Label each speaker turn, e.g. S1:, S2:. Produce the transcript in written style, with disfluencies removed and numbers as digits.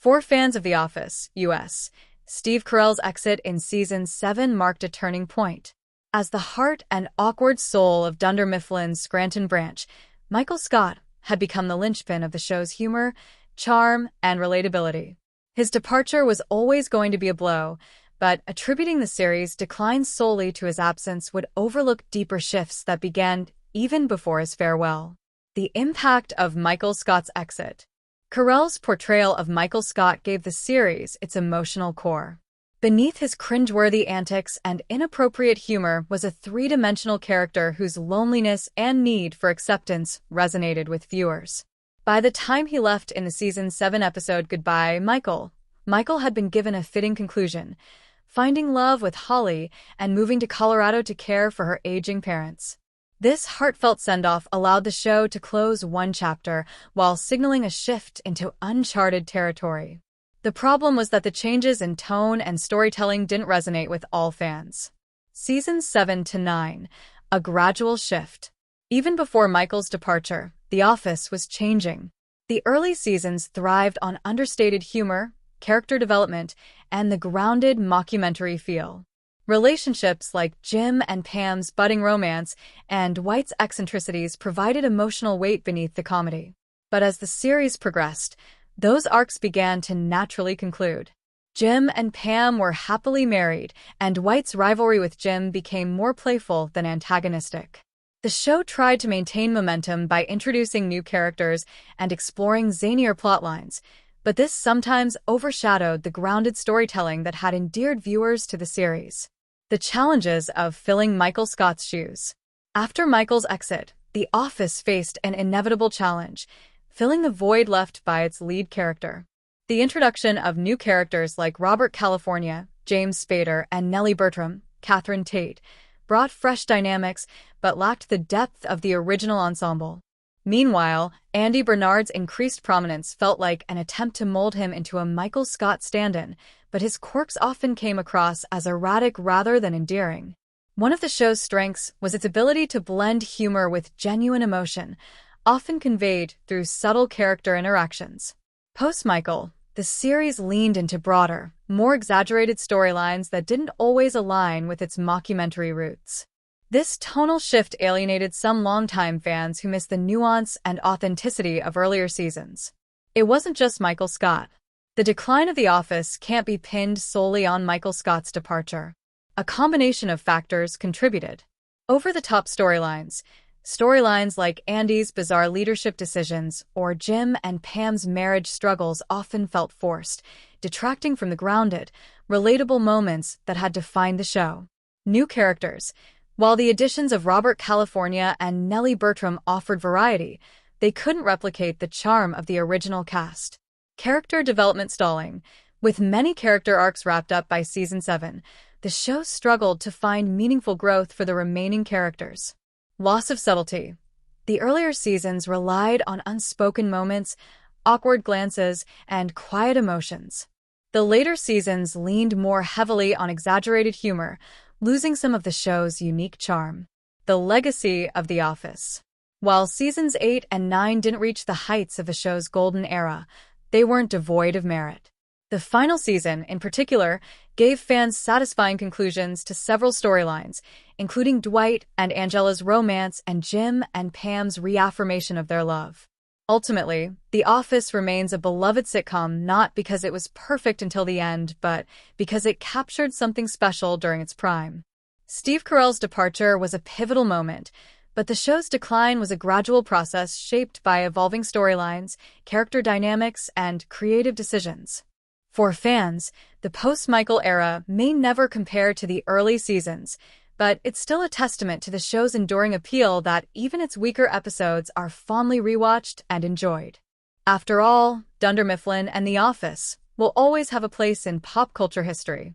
S1: For fans of The Office, US, Steve Carell's exit in Season 7 marked a turning point. As the heart and awkward soul of Dunder Mifflin's Scranton branch, Michael Scott had become the linchpin of the show's humor, charm, and relatability. His departure was always going to be a blow, but attributing the series' decline solely to his absence would overlook deeper shifts that began even before his farewell. The impact of Michael Scott's exit. Carell's portrayal of Michael Scott gave the series its emotional core. Beneath his cringeworthy antics and inappropriate humor was a three-dimensional character whose loneliness and need for acceptance resonated with viewers. By the time he left in the Season 7 episode Goodbye, Michael had been given a fitting conclusion, finding love with Holly and moving to Colorado to care for her aging parents. This heartfelt send-off allowed the show to close one chapter while signaling a shift into uncharted territory. The problem was that the changes in tone and storytelling didn't resonate with all fans. Seasons 7 to 9, a gradual shift. Even before Michael's departure, The Office was changing. The early seasons thrived on understated humor, character development, and the grounded mockumentary feel. Relationships like Jim and Pam's budding romance and Dwight's eccentricities provided emotional weight beneath the comedy. But as the series progressed, those arcs began to naturally conclude. Jim and Pam were happily married, and Dwight's rivalry with Jim became more playful than antagonistic. The show tried to maintain momentum by introducing new characters and exploring zanier plotlines, but this sometimes overshadowed the grounded storytelling that had endeared viewers to the series. The challenges of filling Michael Scott's shoes. After Michael's exit, The Office faced an inevitable challenge, filling the void left by its lead character. The introduction of new characters like Robert California, James Spader, and Nellie Bertram, Catherine Tate, brought fresh dynamics but lacked the depth of the original ensemble. Meanwhile, Andy Bernard's increased prominence felt like an attempt to mold him into a Michael Scott stand-in, but his quirks often came across as erratic rather than endearing. One of the show's strengths was its ability to blend humor with genuine emotion, often conveyed through subtle character interactions. Post-Michael, the series leaned into broader, more exaggerated storylines that didn't always align with its mockumentary roots. This tonal shift alienated some longtime fans who missed the nuance and authenticity of earlier seasons. It wasn't just Michael Scott. The decline of The Office can't be pinned solely on Michael Scott's departure. A combination of factors contributed. Over-the-top storylines like Andy's bizarre leadership decisions or Jim and Pam's marriage struggles often felt forced, detracting from the grounded, relatable moments that had defined the show. New characters. While the additions of Robert California and Nellie Bertram offered variety, they couldn't replicate the charm of the original cast. Character development stalling. With many character arcs wrapped up by Season 7, the show struggled to find meaningful growth for the remaining characters. Loss of subtlety. The earlier seasons relied on unspoken moments, awkward glances, and quiet emotions. The later seasons leaned more heavily on exaggerated humor, losing some of the show's unique charm. The legacy of The Office. While Seasons 8 and 9 didn't reach the heights of the show's golden era, they weren't devoid of merit. The final season, in particular, gave fans satisfying conclusions to several storylines, including Dwight and Angela's romance and Jim and Pam's reaffirmation of their love. Ultimately, The Office remains a beloved sitcom not because it was perfect until the end, but because it captured something special during its prime. Steve Carell's departure was a pivotal moment, but the show's decline was a gradual process shaped by evolving storylines, character dynamics, and creative decisions. For fans, the post-Michael era may never compare to the early seasons, but it's still a testament to the show's enduring appeal that even its weaker episodes are fondly rewatched and enjoyed. After all, Dunder Mifflin and The Office will always have a place in pop culture history.